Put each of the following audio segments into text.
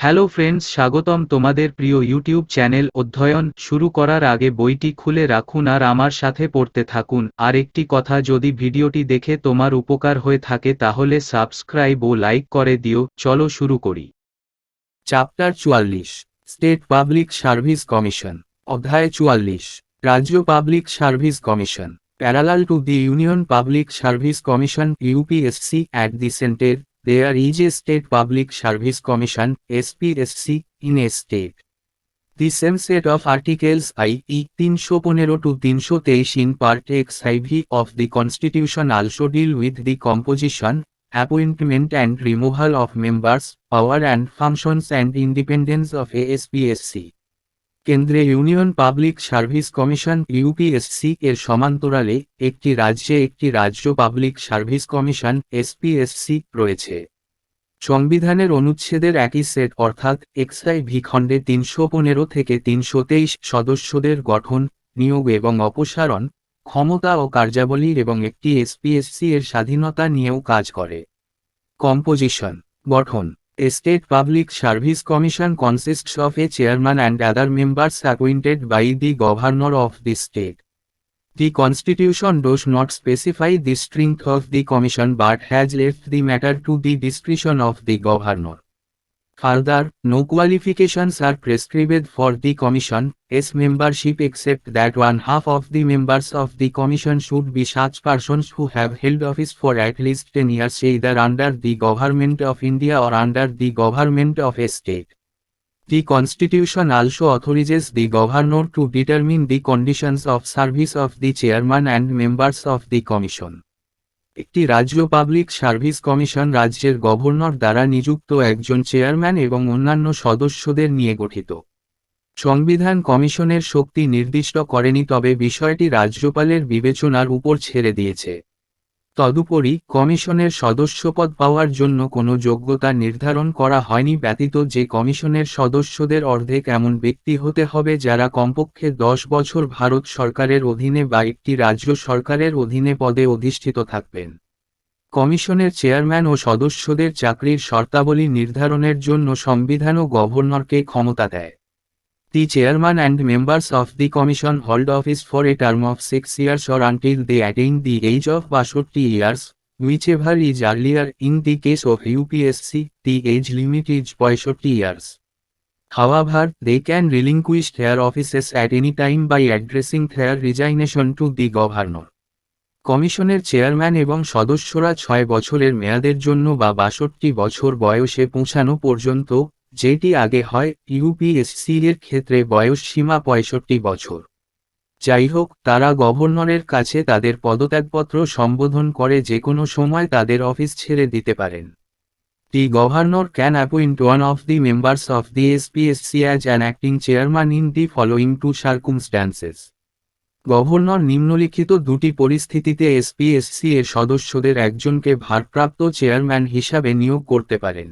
Hello friends, স্বাগতম তোমাদের প্রিয় ইউটিউব চ্যানেল অধ্যয়ন শুরু করার আগে বইটি খুলে রাখুন আর আমার সাথে পড়তে থাকুন। আর একটি কথা, যদি ভিডিওটি দেখে তোমার উপকার হয়ে থাকে তাহলে সাবস্ক্রাইব ও লাইক করে দিও। চলো শুরু করি। Chapter 44 state public service commission. অধ্যায় 44 রাজ্য public service commission. Parallel to the Union Public Service Commission UPSC at the center, there is a State Public Service Commission SPSC in a state. The same set of articles i.e. 315 to 323 in Part XIV of the Constitution also deal with the composition, appointment and removal of members, power and functions and independence of ASPSC. কেন্দ্রে union public service commission UPSC এর সমান্তরালে একটি রাজ্যে একটি রাজ্য public service commission SPSC রয়েছে। সংবিধানের অনুচ্ছেদের একই সেট অর্থাৎ XIV খণ্ডে 315 থেকে 323 সদস্যদের গঠন, নিয়োগ এবং অপসারণ, ক্ষমতা ও কার্যাবলী এবং একটি এসপিএসসি এর স্বাধীনতা নিয়েও কাজ করে। কম্পোজিশন, গঠন। A state public service commission consists of a chairman and other members appointed by the governor of the state. The constitution does not specify the strength of the commission but has left the matter to the discretion of the governor. Further, no qualifications are prescribed for the commission's membership except that one half of the members of the commission should be such persons who have held office for at least 10 years either under the government of India or under the government of a state. The constitution also authorizes the governor to determine the conditions of service of the chairman and members of the commission. একটি রাজ্য public service commission রাজ্যের governor দ্বারা নিযুক্ত একজন chairman এবং অন্যান্য সদস্যদের নিয়ে গঠিত। সংবিধান কমিশনের শক্তি নির্দিষ্ট করেনি, তবে বিষয়টি রাজ্যপালের বিবেচনার উপর ছেড়ে দিয়েছে। তদুপরি কমিশনের সদস্যপদ পাওয়ার জন্য কোনো যোগ্যতা নির্ধারণ করা হয়নি ব্যতীত যে কমিশনের সদস্যদের অর্ধেক এমন ব্যক্তি হতে হবে যারা কমপক্ষে 10 বছর ভারত সরকারের অধীনে বা একটি রাজ্য সরকারের অধীনে পদে অধিষ্ঠিত থাকবেন। কমিশনের চেয়ারম্যান ও সদস্যদের চাকরির শর্তাবলী নির্ধারণের জন্য সংবিধানও গভর্নরকে ক্ষমতা দেয়। The chairman and members of the commission hold office for a term of 6 years or until they attain the age of 62 years, whichever is earlier. In the case of UPSC, the age limit is 65 years. However, they can relinquish their offices at any time by addressing their resignation to the governor. কমিশনের chairman এবং সদস্যরা 6 বছরের মেয়াদের জন্য বা 62 বছর বয়সে পৌঁছানো পর্যন্ত, যেটি আগে হয়, ইউপিএসসি এর ক্ষেত্রে বয়স সীমা 65 বছর। যাই হোক, তারা গভর্নরের কাছে তাদের পদত্যাগপত্র সম্বোধন করে যে কোনো সময় তাদের অফিস ছেড়ে দিতে পারেন। The governor can appoint one of the members of the SPSC as an acting chairman in the following two circumstances. Governor নিম্নলিখিত দুটি পরিস্থিতিতে এসপিএসসি এর সদস্যদের একজনকে ভারপ্রাপ্ত চেয়ারম্যান হিসাবে নিয়োগ করতে পারেন।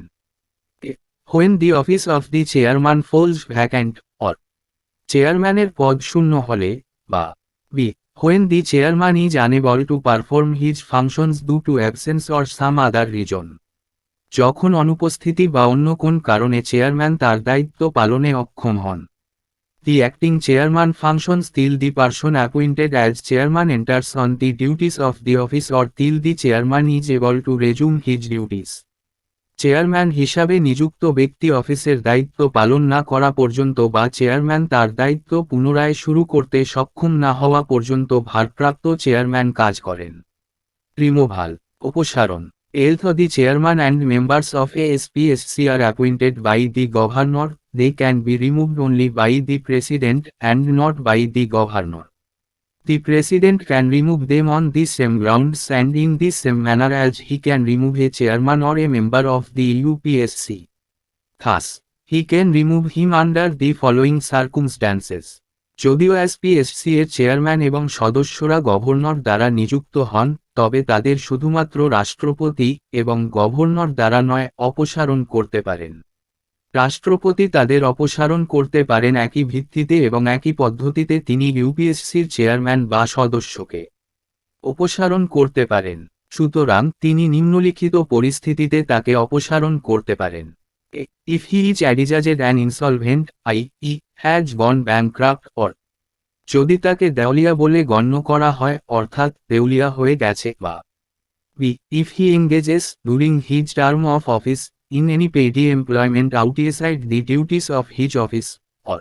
When the office of the chairman falls vacant, or চেয়ারম্যানের পদ শূন্য হলে, বা b. When the chairman is unable to perform his functions due to absence or some other reason. যখন অনুপস্থিতি বা অন্য কোন কারণে চেয়ারম্যান তার দায়িত্ব পালনে অক্ষম হন। The acting chairman functions till the person appointed as chairman enters on the duties of the office or till the chairman is able to resume his duties. Chairman হিসাবে নিযুক্ত ব্যক্তি অফিসের দায়িত্ব পালন না করা পর্যন্ত বা চেয়ারম্যান তার দায়িত্ব পুনরায় শুরু করতে সক্ষম না হওয়া পর্যন্ত ভারপ্রাপ্ত চেয়ারম্যান কাজ করেন। রিমুভাল, অপসারণ। Although the chairman and members of a SPSC are appointed by the governor, they can be removed only by the president and not by the governor. The president can remove them on the same grounds and in the same manner as he can remove a chairman or a member of the UPSC. Thus, he can remove him under the following circumstances. যদিও SPSC এর chairman এবং সদস্যরা governor দ্বারা নিযুক্ত হন, তবে তাদের শুধুমাত্র রাষ্ট্রপতি এবং গভর্নর দ্বারা নয় অপসারণ করতে পারেন। রাষ্ট্রপতি তাদের অপসারণ করতে পারেন একই ভিত্তিতে এবং একই পদ্ধতিতে তিনি ইউপিএসসির চেয়ারম্যান বা সদস্যকে অপসারণ করতে পারেন। সুতরাং তিনি নিম্নলিখিত পরিস্থিতিতে তাকে অপসারণ করতে পারেন। If he is adjudged an insolvent, i.e. has gone bankrupt or যদি তাকে দেউলিয়া বলে গণ্য করা হয় অর্থাৎ দেউলিয়া হয়ে গেছে বা b. If he engages during his term of office in any paid employment outside the duties of his office or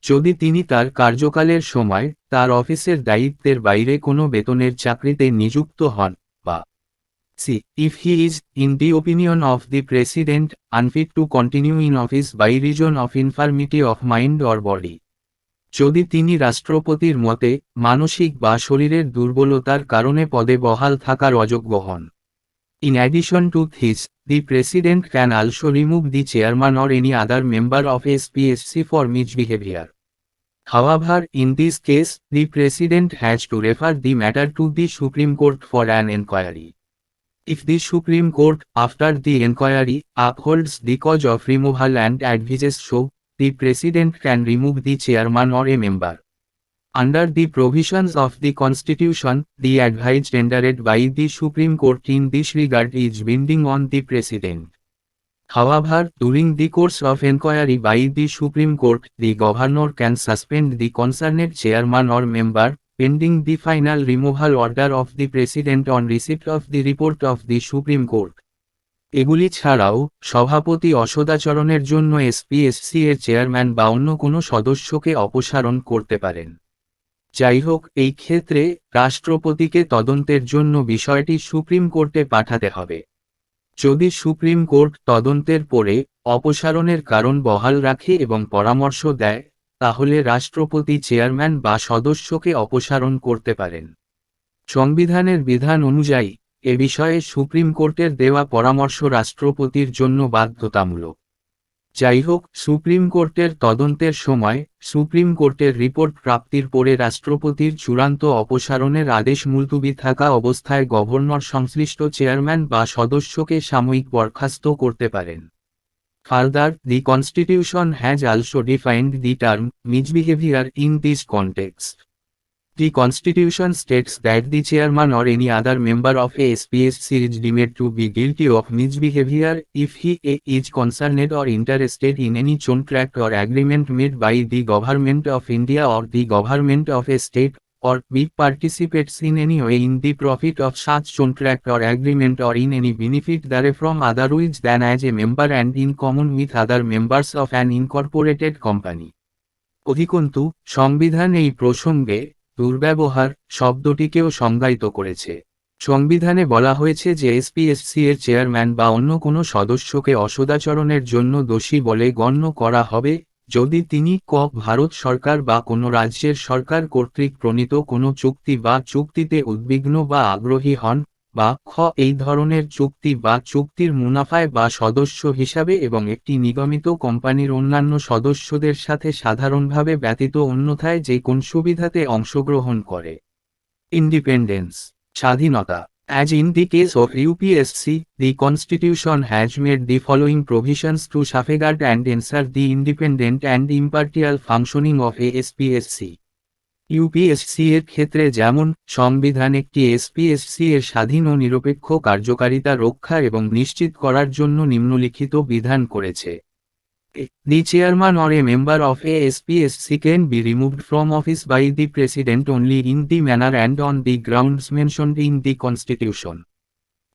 যদি তিনি তার কার্যকালের সময় তার অফিসের দায়িত্বের বাইরে কোনো বেতনের চাকরিতে নিযুক্ত হন বা c. If he is, in the opinion of the President, unfit to continue in office by reason of infirmity of mind or body যদি তিনি রাষ্ট্রপতির মতে মানসিক বা শরীরের দুর্বলতার কারণে পদে বহাল থাকার অযোগ্য হন। In addition to this, the President can also remove the chairman or any other member of SPSC for misbehavior. However, in this case, the President has to refer the matter to the Supreme Court for an inquiry. If the Supreme Court, after the inquiry, upholds the cause of removal and advises so, the President can remove the chairman or a member. Under the provisions of the Constitution, the advice tendered by the Supreme Court in this regard is binding on the President. However, during the course of inquiry by the Supreme Court, the Governor can suspend the concerned chairman or member, pending the final removal order of the President on receipt of the report of the Supreme Court. এগুলি ছাড়াও সভাপতি অসদাচরণের জন্য SPSC এর chairman বা অন্য কোনো সদস্যকে অপসারণ করতে পারেন। যাই হোক, এই ক্ষেত্রে রাষ্ট্রপতিকে তদন্তের জন্য বিষয়টি সুপ্রিম কোর্টে পাঠাতে হবে। যদি সুপ্রিম কোর্ট তদন্তের পরে অপসারণের কারণ বহাল রাখে এবং পরামর্শ দেয়, তাহলে রাষ্ট্রপতি চেয়ারম্যান বা সদস্যকে অপসারণ করতে পারেন। সংবিধানের বিধান অনুযায়ী এ বিষয়ে সুপ্রিম কোর্টের দেওয়া পরামর্শ রাষ্ট্রপতির জন্য বাধ্যতামূলক। যাই হোক, সুপ্রিম কোর্টের তদন্তের সময় সুপ্রিম কোর্টের রিপোর্ট প্রাপ্তির পরে রাষ্ট্রপতির চূড়ান্ত অপসারণের আদেশ মুলতুবি থাকা অবস্থায় গভর্নর সংশ্লিষ্ট চেয়ারম্যান বা সদস্যকে সাময়িক বরখাস্ত করতে পারেন। Further, the Constitution has also defined the term misbehavior in this context. The Constitution states that the chairman or any other member of a SPSC is deemed to be guilty of misbehavior if he a. is concerned or interested in any contract or agreement made by the Government of India or the Government of a state, or b. participates in any way in the profit of such contract or agreement or in any benefit therefrom otherwise than as a member and in common with other members of an incorporated company. অধিকন্তু সংবিধান এই প্রসঙ্গে দুর্ব্যবহার শব্দটিকেও সংজ্ঞায়িত করেছে। সংবিধানে বলা হয়েছে যে এসপিএসসি এর চেয়ারম্যান বা অন্য কোনো সদস্যকে অসদাচরণের জন্য দোষী বলে গণ্য করা হবে যদি তিনি ক. ভারত সরকার বা কোনো রাজ্যের সরকার কর্তৃক প্রণীত কোনো চুক্তি বা চুক্তিতে উদ্বিগ্ন বা আগ্রহী হন, বা খ. এই ধরনের চুক্তি বা চুক্তির মুনাফায় বা সদস্য হিসাবে এবং একটি নিগমিত কোম্পানির অন্যান্য সদস্যদের সাথে সাধারণভাবে ব্যতীত অন্যথায় যে কোন সুবিধাতে অংশগ্রহণ করে। ইন্ডিপেন্ডেন্স, স্বাধীনতা। As in the case of UPSC, the Constitution has made the following provisions to safeguard and ensure the independent and impartial functioning of a SPSC. UPSC এর ক্ষেত্রে যেমন সংবিধান একটি এসপিএসসি এর স্বাধীন ও নিরপেক্ষ কার্যকারিতা রক্ষা এবং নিশ্চিত করার জন্য নিম্নলিখিত বিধান করেছে। The chairman or a member of a SPSC can be removed from office by the President only in the manner and on the grounds mentioned in the Constitution.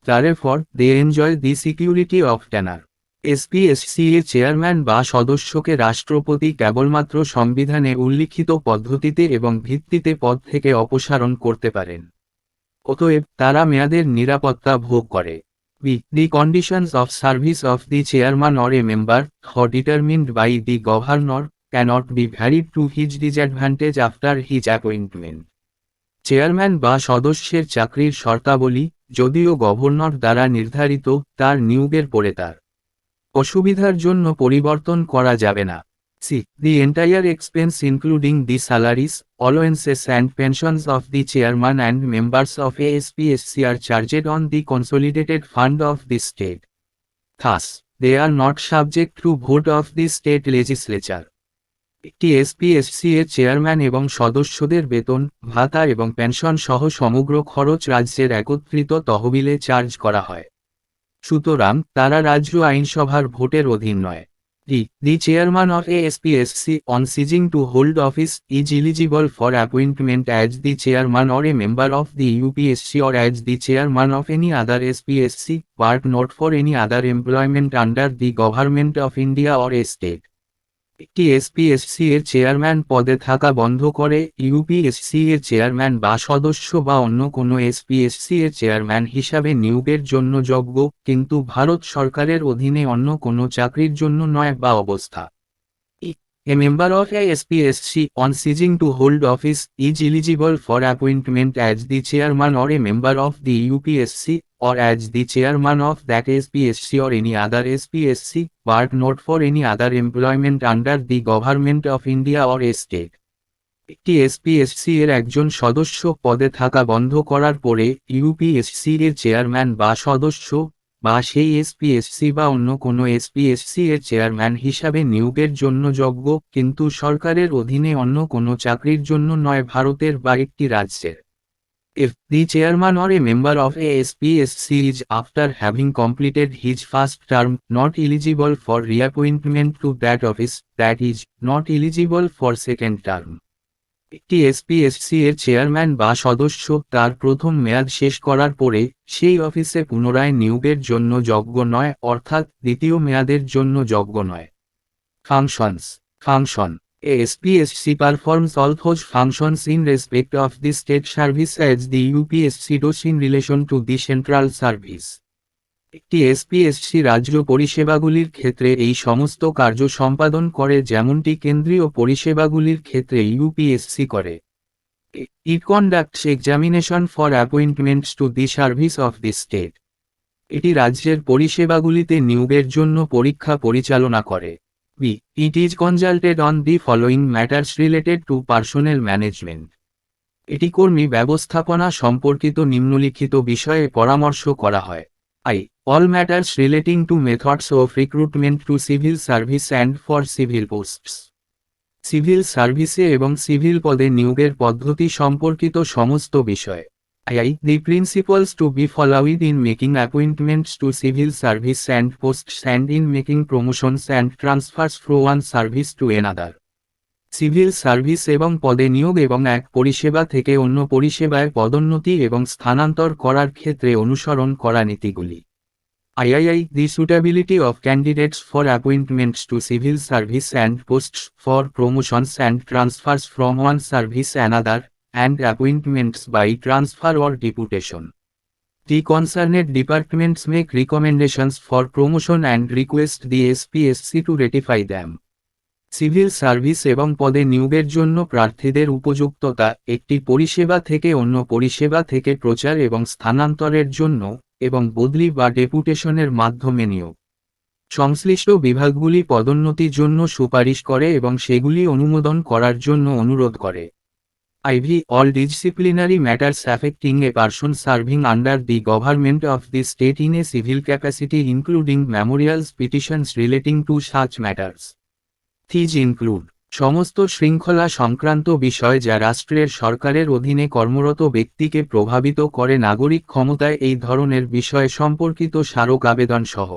Therefore, they enjoy the security of tenure. SPSC এর chairman বা সদস্যকে রাষ্ট্রপতি কেবলমাত্র সংবিধানে উল্লিখিত পদ্ধতিতে এবং ভিত্তিতে পদ থেকে অপসারণ করতে পারেন। অতএব তারা মেয়াদের নিরাপত্তা ভোগ করে। b. The conditions of service of the chairman or a member, determined by the governor, cannot be varied to his disadvantage after his appointment. Chairman বা সদস্যের চাকরির শর্তাবলী, যদিও গভর্নর দ্বারা নির্ধারিত, তার নিয়োগের পরে তার অসুবিধার জন্য পরিবর্তন করা যাবে না। c. The entire expense including the salaries, allowances and pensions of the chairman and members of a SPSC are charged on the consolidated fund of the state. Thus, they are not subject to vote of the state legislature. একটি SPSC এর chairman এবং সদস্যদের বেতন, ভাতা এবং pension সহ সমগ্র খরচ রাজ্যের একত্রিত তহবিলে চার্জ করা হয়। সুতরাং তারা রাজ্য আইনসভার ভোটের অধীন নয়। The chairman of a SPSC on ceasing to hold office is eligible for appointment as the chairman or a member of the UPSC or as the chairman of any other SPSC, but not for any other employment under the government of India or a state. একটি SPSC এর chairman পদে থাকা বন্ধ করে UPSC এর chairman বা সদস্য বা অন্য কোনো এসপিএসসি এর চেয়ারম্যান হিসাবে নিয়োগের জন্য যোগ্য, কিন্তু ভারত সরকারের অধীনে অন্য কোনো চাকরির জন্য নয় বা অবস্থা। A member of a SPSC on ceasing to hold office is eligible for appointment as the chairman or a member of the UPSC or as the chairman of that SPSC or any other SPSC, but not for any other employment under the government of India or a state. একটি SPSC এর একজন সদস্য পদে থাকা বন্ধ করার পরে UPSC এর চেয়ারম্যান বা সদস্য বা সেই এসপিএসসি বা অন্য কোনো এসপিএসসি এর চেয়ারম্যান হিসাবে নিয়োগের জন্য যোগ্য, কিন্তু সরকারের অধীনে অন্য কোনো চাকরির জন্য নয় ভারতের বা একটি রাজ্যের। If the chairman or a member of a SPSC is, after having completed his first term, not eligible for reappointment to that office, that is, not eligible for second term. একটি এসপিএসসি এর chairman বা সদস্য তার প্রথম মেয়াদ শেষ করার পরে সেই অফিসে পুনরায় নিয়োগের জন্য যোগ্য নয়, অর্থাৎ দ্বিতীয় মেয়াদের জন্য যোগ্য নয়। Function A SPSC performs all those functions in respect of the state service as the UPSC does in relation to the central service. একটি এসপিএসসি রাজ্য পরিষেবাগুলির ক্ষেত্রে এই সমস্ত কার্য সম্পাদন করে যেমনটি কেন্দ্রীয় পরিষেবাগুলির ক্ষেত্রে ইউপিএসসি করে। It conducts examination for appointments to the service of the state. এটি রাজ্যের পরিষেবাগুলিতে নিয়োগের জন্য পরীক্ষা পরিচালনা করে। It is consulted on the following matters related to personnel management. এটি কর্মী ব্যবস্থাপনা সম্পর্কিত নিম্নলিখিত বিষয়ে পরামর্শ করা হয়। All matters relating to methods of recruitment to civil service and for civil posts. Civil সার্ভিসে এবং সিভিল পদে নিয়োগের পদ্ধতি সম্পর্কিত সমস্ত বিষয়। The principles to be followed in making appointments to civil service and posts and in making promotions and transfers from one service to another. Civil service এবং পদে নিয়োগ এবং এক পরিষেবা থেকে অন্য পরিষেবায় পদোন্নতি এবং স্থানান্তর করার ক্ষেত্রে অনুসরণ করা নীতিগুলি। The suitability of candidates for appointments to civil service and posts for promotions and transfers from one service another, and appointments by transfer or deputation. The concerned departments make recommendations for promotion and request the SPSC to ratify them. Civil service এবং পদে নিয়োগের জন্য প্রার্থীদের উপযুক্ততা একটি পরিষেবা থেকে অন্য পরিষেবা থেকে প্রচার এবং স্থানান্তরের জন্য এবং বদলি বা ডেপুটেশনের মাধ্যমে নিয়োগ। সংশ্লিষ্ট বিভাগগুলি পদোন্নতির জন্য সুপারিশ করে এবং সেগুলি অনুমোদন করার জন্য অনুরোধ করে। All disciplinary matters affecting a person serving under the government of the state in a civil capacity including memorials petitions relating to such matters. These include সমস্ত শৃঙ্খলা সংক্রান্ত বিষয় যা রাষ্ট্রের সরকারের অধীনে কর্মরত ব্যক্তিকে প্রভাবিত করে নাগরিক ক্ষমতায় এই ধরনের বিষয় সম্পর্কিত স্মারক আবেদন সহ।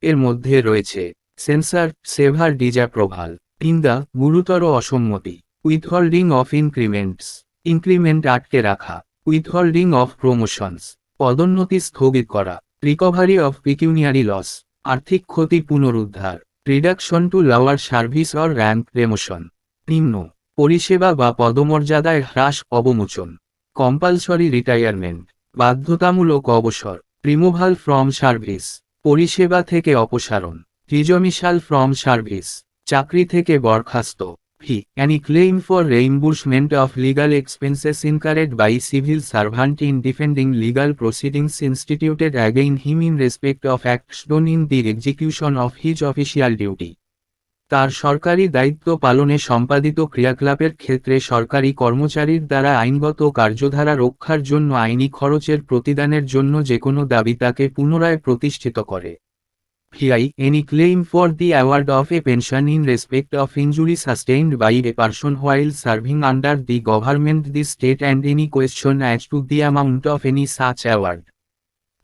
এর মধ্যে রয়েছে সেন্সার, সেভার ডিজাপ্রোভাল, নিন্দা, গুরুতর অসম্মতি, উইথহোল্ডিং অফ ইনক্রিমেন্টস, ইনক্রিমেন্ট আটকে রাখা, উইথহোল্ডিং অফ প্রমোশনস, পদোন্নতি স্থগিত করা, রিকভারি অফ পিকিউনিয়ারি লস, আর্থিক ক্ষতি পুনরুদ্ধার, reduction to lower service or rank demotion, নিম্ন পরিষেবা বা পদমর্যাদায় হ্রাস অবমোচন, কম্পালসরি রিটায়ারমেন্ট, বাধ্যতামূলক অবসর, রিমুভাল ফ্রম সার্ভিস, পরিষেবা থেকে অপসারণ, রিজমিশাল ফ্রম সার্ভিস, চাকরি থেকে বরখাস্ত। Any claim for reimbursement of legal expenses incurred by civil servant in defending legal proceedings instituted against him in respect of acts done in the execution of his official duty. তার সরকারি দায়িত্ব পালনে সম্পাদিত ক্রিয়াকলাপের ক্ষেত্রে সরকারি কর্মচারীর দ্বারা আইনগত কার্যধারা রক্ষার জন্য আইনি খরচের প্রতিদানের জন্য যে কোনো দাবি তাকে পুনরায় প্রতিষ্ঠিত করে। Any claim for the award of a pension in respect of injury sustained by a person while serving under the government the state and any question as to the amount of any such award.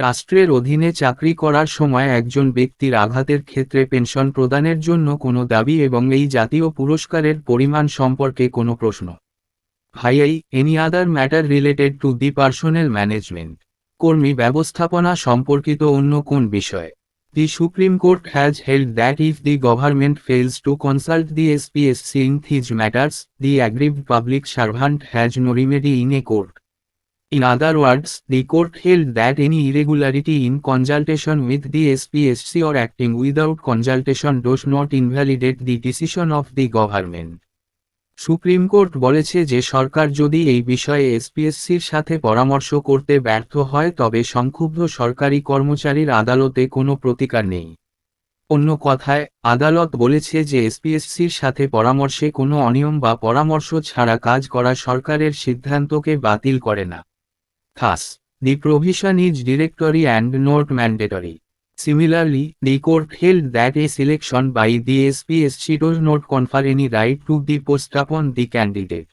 রাষ্ট্রের অধীনে চাকরি করার সময় একজন ব্যক্তির আঘাতের ক্ষেত্রে pension প্রদানের জন্য কোনো দাবি এবং এই জাতীয় পুরস্কারের পরিমাণ সম্পর্কে কোনো প্রশ্ন। ভাইয়াই, any other matter related to the personnel management, কর্মী ব্যবস্থাপনা সম্পর্কিত অন্য কোন বিষয়? The Supreme Court has held that if the government fails to consult the SPSC in these matters, the aggrieved public servant has no remedy in a court. In other words, the court held that any irregularity in consultation with the SPSC or acting without consultation does not invalidate the decision of the government. Supreme court বলেছে যে সরকার যদি এই বিষয়ে এসপিএসসির সাথে পরামর্শ করতে ব্যর্থ হয় তবে সংক্ষুব্ধ সরকারি কর্মচারীর আদালতে কোনো প্রতিকার নেই। অন্য কথায়, আদালত বলেছে যে এসপিএসসির সাথে পরামর্শে কোনো অনিয়ম বা পরামর্শ ছাড়া কাজ করা সরকারের সিদ্ধান্তকে বাতিল করে না। Thus, the provision is directory and not mandatory. Similarly, the court held that a selection by the SPSC does not confer any right to the post upon the candidate.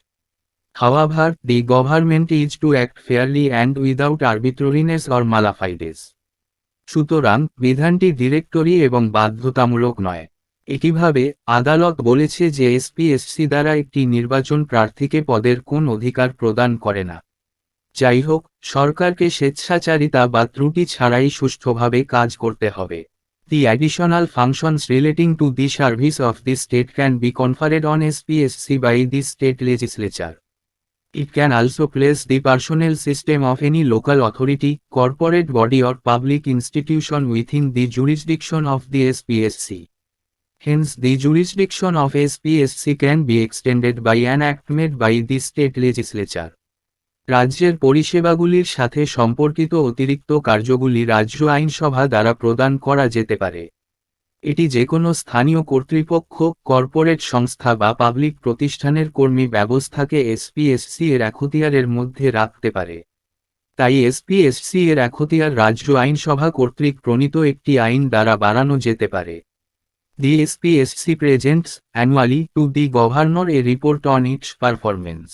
However, the government is to act fairly and without arbitrariness or malafide. সুতরাং, বিধানটি directory এবং বাধ্যতামূলক নয়। একইভাবে, আদালত বলেছে যে SPSC দ্বারা একটি নির্বাচন প্রার্থীকে পদের কোন অধিকার প্রদান করে না। যাই হোক, সরকারকে স্বেচ্ছাচারিতা বা ত্রুটি ছাড়াই সুষ্ঠুভাবে কাজ করতে হবে। The additional functions relating to the service of the state can be conferred on SPSC by the state legislature. It can also place the personnel system of any local authority, corporate body or public institution within the jurisdiction of the SPSC. Hence, the jurisdiction of SPSC can be extended by an act made by the state legislature. রাজ্যের পরিষেবাগুলির সাথে সম্পর্কিত অতিরিক্ত কার্যগুলি রাজ্য আইনসভা দ্বারা প্রদান করা যেতে পারে। এটি যে কোনো স্থানীয় কর্তৃপক্ষ, কর্পোরেট সংস্থা বা পাবলিক প্রতিষ্ঠানের কর্মী ব্যবস্থাকে এসপিএসসি এর এখতিয়ারের মধ্যে রাখতে পারে। তাই এসপিএসসি এর এখতিয়ার রাজ্য আইনসভা কর্তৃক প্রণীত একটি আইন দ্বারা বাড়ানো যেতে পারে। The SPSC presents annually to the governor a report on its performance.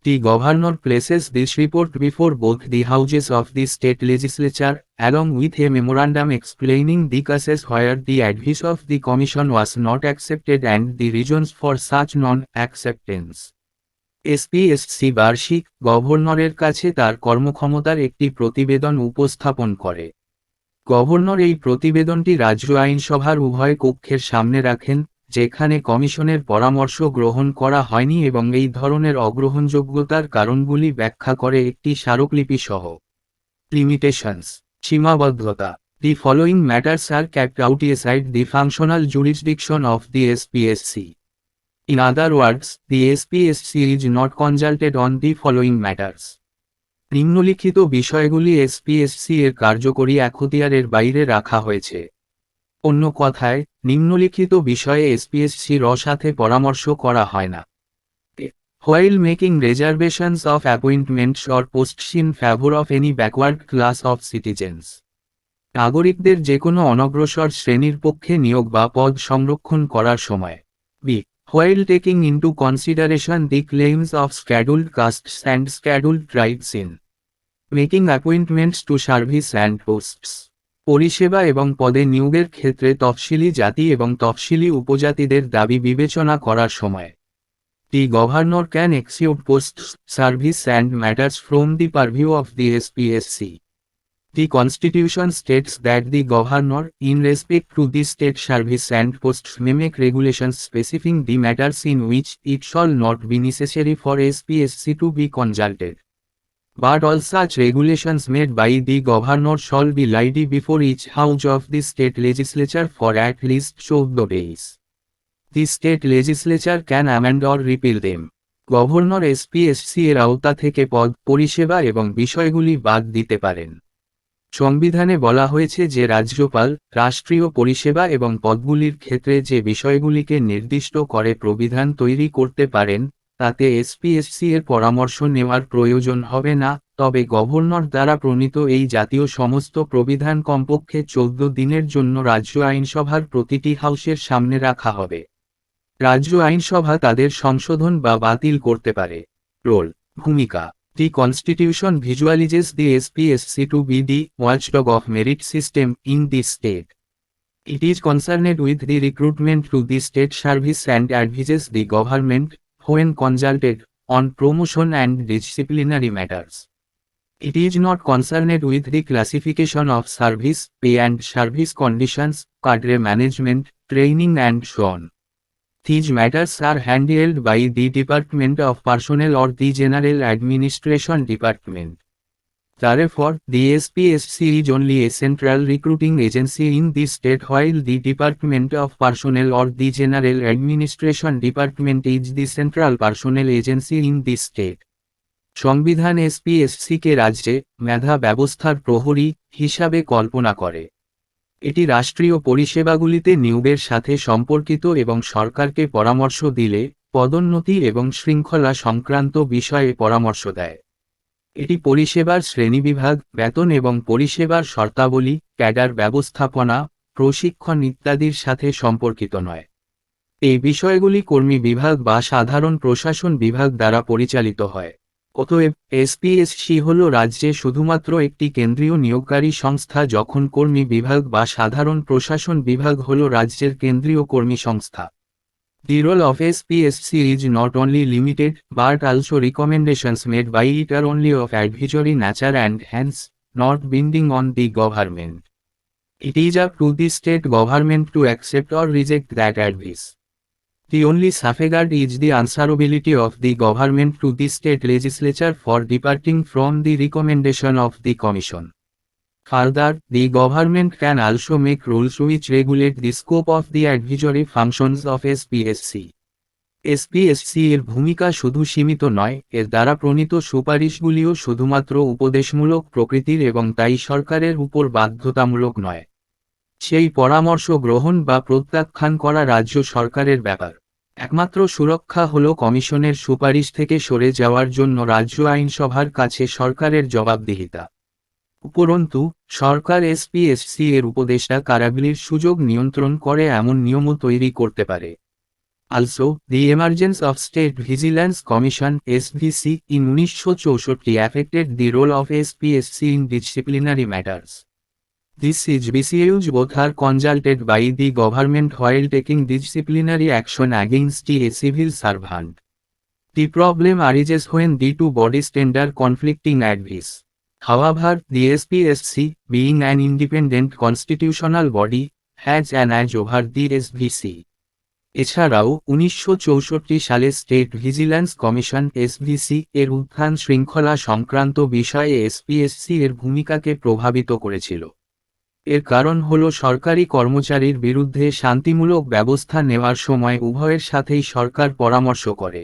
The governor places this report before both the houses of the state legislature, along with a memorandum explaining the cases where the advice of the commission was not accepted and the reasons for such non-acceptance. SPSC বার্ষিক গভর্নরের কাছে তার কর্মক্ষমতার একটি প্রতিবেদন উপস্থাপন করে। Governor এই প্রতিবেদনটি রাজ্য আইনসভার উভয় কক্ষের সামনে রাখেন, যেখানে কমিশনের পরামর্শ গ্রহণ করা হয়নি এবং এই ধরনের অগ্রহণযোগ্যতার কারণগুলি ব্যাখ্যা করে একটি স্মারকলিপি সহ। লিমিটেশনস, সীমাবদ্ধতা। The following matters are kept outside the functional jurisdiction of the SPSC. In other words, the SPSC is not consulted on the following matters. নিম্নলিখিত বিষয়গুলি এসপিএসসি এর কার্যকরী এখতিয়ারের বাইরে রাখা হয়েছে। অন্য কথায়, নিম্নলিখিত বিষয়ে এসপিএসসির সাথে পরামর্শ করা হয় না। While making reservations of appointments or posts in favor of any backward class of citizens. নাগরিকদের যে কোনো অনগ্রসর শ্রেণীর পক্ষে নিয়োগ বা পদ সংরক্ষণ করার সময়। B. While taking into consideration the claims of scheduled castes and scheduled tribes in making appointments to service and posts. পরিষেবা এবং পদে নিয়োগের ক্ষেত্রে তফসিলি জাতি এবং তফসিলি উপজাতিদের দাবি বিবেচনা করার সময়। The governor can exclude posts, service and matters from the purview of the SPSC. The Constitution states that the governor, in respect to the state service and posts, may make regulations specifying the matters in which it shall not be necessary for SPSC to be consulted. But all such regulations made by the governor shall be laid before each house of the state legislature for at least 14 days. The state legislature can amend or repeal them. Governor SPSC এর আওতা থেকে পদ, পরিষেবা এবং বিষয়গুলি বাদ দিতে পারেন। সংবিধানে বলা হয়েছে যে রাজ্যপাল, রাষ্ট্রীয় পরিষেবা এবং পদগুলির ক্ষেত্রে যে বিষয়গুলিকে নির্দিষ্ট করে প্রবিধান তৈরি করতে পারেন, তাতে এসপিএসসি এর পরামর্শ নেওয়ার প্রয়োজন হবে না, তবে গভর্নর দ্বারা প্রণীত এই জাতীয় সমস্ত প্রবিধান কমপক্ষে 14 দিনের জন্য রাজ্য আইনসভার প্রতিটি হাউসের সামনে রাখা হবে। রাজ্য আইনসভা তাদের সংশোধন বা বাতিল করতে পারে। রোল, ভূমিকা। The Constitution visualizes the SPSC to be the watchdog of merit system in the state. It is concerned with the recruitment to the state service and advises the government, when consulted, on promotion and disciplinary matters. It is not concerned with the classification of service, pay and service conditions, cadre management, training and so on. These matters are handled by the Department of Personnel or the General Administration Department. Therefore, the SPSC is only a central recruiting agency in the state while the Department of Personnel or the General Administration Department is the central personnel agency in the state. সংবিধান এসপিএসসিকে রাজ্যে মেধা ব্যবস্থার প্রহরী হিসাবে কল্পনা করে। এটি রাষ্ট্রীয় পরিষেবাগুলিতে নিয়োগের সাথে সম্পর্কিত এবং সরকারকে পরামর্শ দিলে পদোন্নতি এবং শৃঙ্খলা সংক্রান্ত বিষয়ে পরামর্শ দেয়। এটি পরিষেবার শ্রেণীবিভাগ, বেতন এবং পরিষেবার শর্তাবলী, ক্যাডার ব্যবস্থাপনা, প্রশিক্ষণ ইত্যাদির সাথে সম্পর্কিত নয়। এই বিষয়গুলি কর্মী বিভাগ বা সাধারণ প্রশাসন বিভাগ দ্বারা পরিচালিত হয়। অতএব, এসপিএসসি হল রাজ্যে শুধুমাত্র একটি কেন্দ্রীয় নিয়োগকারী সংস্থা যখন কর্মী বিভাগ বা সাধারণ প্রশাসন বিভাগ হল রাজ্যের কেন্দ্রীয় কর্মী সংস্থা। The role of SPSC is not only limited, but also recommendations made by it are only of advisory nature and hence, not binding on the government. It is up to the state government to accept or reject that advice. The only safeguard is the answerability of the government to the state legislature for departing from the recommendation of the Commission. Further, the government can also make rules which regulate the scope of the advisory functions of SPSC. SPSC এর ভূমিকা শুধু সীমিত নয়, এর দ্বারা প্রণীত সুপারিশগুলিও শুধুমাত্র উপদেশমূলক প্রকৃতির এবং তাই সরকারের উপর বাধ্যতামূলক নয়। সেই পরামর্শ গ্রহণ বা প্রত্যাখ্যান করা রাজ্য সরকারের ব্যাপার। একমাত্র সুরক্ষা হল কমিশনের সুপারিশ থেকে সরে যাওয়ার জন্য রাজ্য আইনসভার কাছে সরকারের জবাবদিহিতা। উপরন্তু, সরকার এসপিএসসি এর উপদেষ্টা কারাগুলির সুযোগ নিয়ন্ত্রণ করে এমন নিয়মও তৈরি করতে পারে। Also, the emergence of State Vigilance Commission (SVC) in 1964 affected the role of SPSC in disciplinary matters. These SVCs both are consulted by the government while taking disciplinary action against a civil servant. The problem arises when the two bodies tender conflicting advice. However, the SPSC, being an independent constitutional body, has an edge over the SVC. এছাড়াও 1964 সালে state vigilance commission এসভিসি এর উত্থান শৃঙ্খলা সংক্রান্ত বিষয়ে SPSC এর ভূমিকাকে প্রভাবিত করেছিল। এর কারণ হল সরকারি কর্মচারীর বিরুদ্ধে শান্তিমূলক ব্যবস্থা নেওয়ার সময় উভয়ের সাথেই সরকার পরামর্শ করে।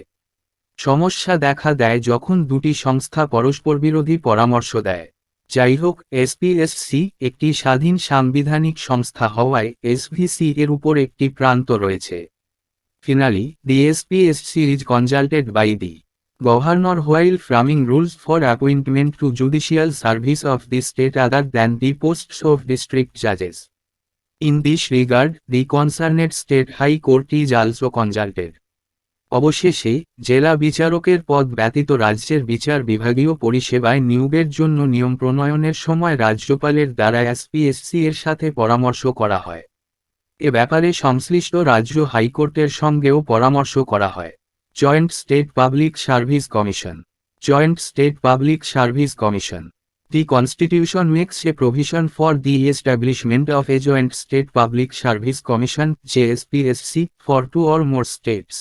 সমস্যা দেখা দেয় যখন দুটি সংস্থা পরস্পরবিরোধী পরামর্শ দেয়। যাইহোক, এসপিএসসি একটি স্বাধীন সাংবিধানিক সংস্থা হওয়ায় এসভিসি এর উপর একটি প্রান্ত রয়েছে। Finally, the SPSC is consulted by the governor while framing rules for appointment to judicial service of the state other than the posts of district judges. In this regard, the concerned state high court is also consulted. অবশেষে, জেলা বিচারকের পদ ব্যতীত রাজ্যের বিচার বিভাগীয় পরিষেবায় নিয়োগের জন্য নিয়ম প্রণয়নের সময় রাজ্যপালের দ্বারা এসপিএসসি এর সাথে পরামর্শ করা হয়। এ ব্যাপারে সংশ্লিষ্ট রাজ্য হাইকোর্টের সঙ্গেও পরামর্শ করা হয়। Joint state public service commission. Joint state public service commission. The Constitution makes a provision for the establishment of a joint state public service commission (JSPSC) for two or more states.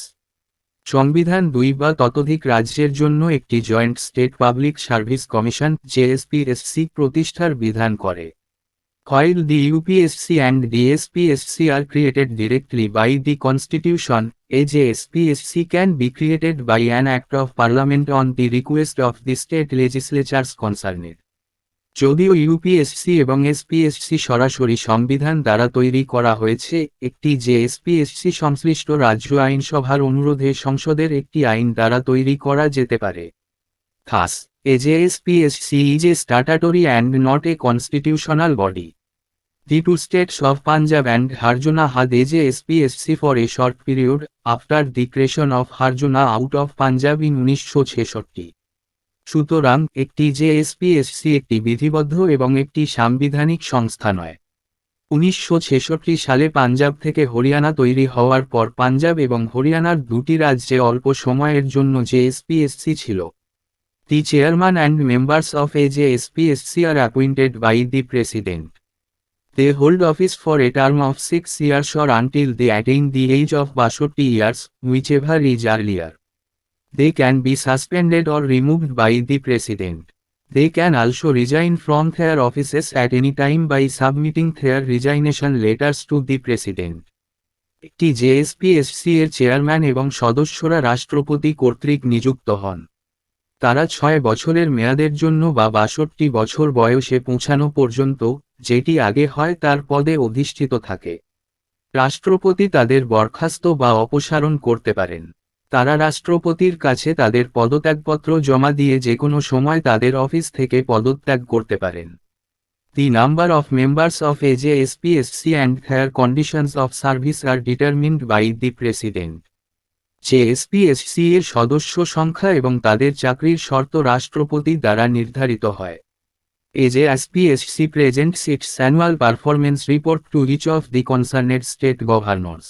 সংবিধান দুই বা ততোধিক রাজ্যের জন্য একটি joint state public service commission (JSPSC) প্রতিষ্ঠার বিধান করে। While the UPSC and the SPSC are created directly by the Constitution, a JSPSC can be created by an Act of Parliament on the request of the state legislatures concerned. যদিও UPSC এবং SPSC সরাসরি সংবিধান দ্বারা তৈরি করা হয়েছে, একটি জেএসপিএসসি সংশ্লিষ্ট রাজ্য আইনসভার অনুরোধে সংসদের একটি আইন দ্বারা তৈরি করা যেতে পারে। Thus, a JSPSC is a statutory and not a constitutional body. The two states of Punjab and Haryana had a JSPSC for a short period, after the creation of Haryana out of Punjab in 1966. সুতরাং একটি জেএসপিএসসি একটি বিধিবদ্ধ এবং একটি সাংবিধানিক সংস্থা নয়। 1966 সালে পাঞ্জাব থেকে হরিয়ানা তৈরি হওয়ার পর পাঞ্জাব এবং হরিয়ানার দুটি রাজ্যে অল্প সময়ের জন্য জেএসপিএসসি ছিল। The chairman and members of a JSPSC are appointed by the President. They hold office for a term of 6 years or until they attain the age of 62 years, whichever is earlier. They can be suspended or removed by the President. They can also resign from their offices at any time by submitting their resignation letters to the President. একটি জেএসপিএসসি এর chairman এবং সদস্যরা রাষ্ট্রপতি কর্তৃক নিযুক্ত হন। তারা 6 বছরের মেয়াদের জন্য বা 62 বছর বয়সে পৌঁছানো পর্যন্ত, যেটি আগে হয় তার পদে অধিষ্ঠিত থাকে। রাষ্ট্রপতি তাদের বরখাস্ত বা অপসারণ করতে পারেন। তারা রাষ্ট্রপতির কাছে তাদের পদত্যাগপত্র জমা দিয়ে যে কোনো সময় তাদের অফিস থেকে পদত্যাগ করতে পারেন। The number of members of a JSPSC and their conditions of service are determined by the President. জেএসপিএসসি এর সদস্য সংখ্যা এবং তাদের চাকরির শর্ত রাষ্ট্রপতি দ্বারা নির্ধারিত হয়। A JSPSC presents its annual performance report to each of the concerned state governors.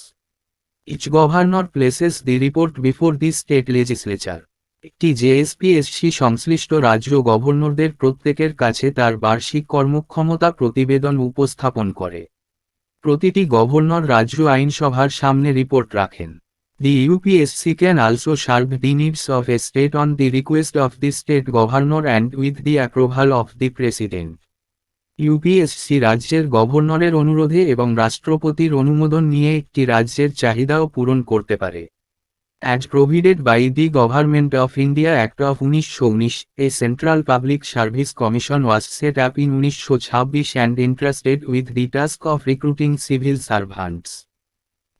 Each governor places the report before the state legislature. একটি জেএসপিএসসি সংশ্লিষ্ট রাজ্য গভর্নরদের প্রত্যেকের কাছে তার বার্ষিক কর্মক্ষমতা প্রতিবেদন উপস্থাপন করে। প্রতিটি গভর্নর রাজ্য আইনসভার সামনে রিপোর্ট রাখেন। The UPSC can also serve the needs of a state on the request of the state governor and with the approval of the President. UPSC রাজ্যের গভর্নরের অনুরোধে এবং রাষ্ট্রপতির অনুমোদন নিয়ে একটি রাজ্যের চাহিদাও পূরণ করতে পারে। As provided by the Government of India Act of 1919, a Central Public Service Commission was set up in 1926 and entrusted with the task of recruiting civil servants.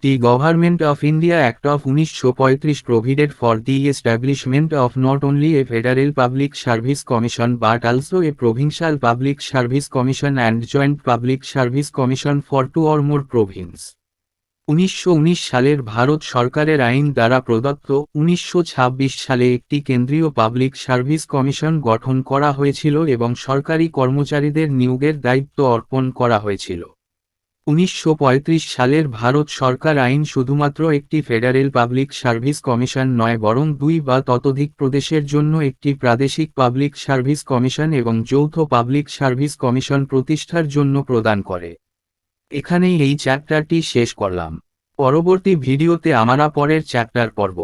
The Government of India Act of 1935 provided for the establishment of not only a Federal Public Service Commission but also a Provincial Public Service Commission and Joint Public Service Commission for 2 or more provinces. 1919 সালের ভারত সরকারের আইন দ্বারা প্রদত্ত 1926 সালে একটি কেন্দ্রীয় public service commission গঠন করা হয়েছিল এবং সরকারি কর্মচারীদের নিয়োগের দায়িত্ব অর্পণ করা হয়েছিল। 1935 সালের ভারত সরকার আইন শুধুমাত্র একটি ফেডারেল পাবলিক সার্ভিস কমিশন নয় বরং 2 বা ততোধিক প্রদেশের জন্য একটি প্রাদেশিক পাবলিক সার্ভিস কমিশন এবং যৌথ পাবলিক সার্ভিস কমিশন প্রতিষ্ঠার জন্য প্রদান করে। এখানেই এই চ্যাপ্টারটি শেষ করলাম। পরবর্তী ভিডিওতে আমরা পরের চ্যাপ্টার পড়ব।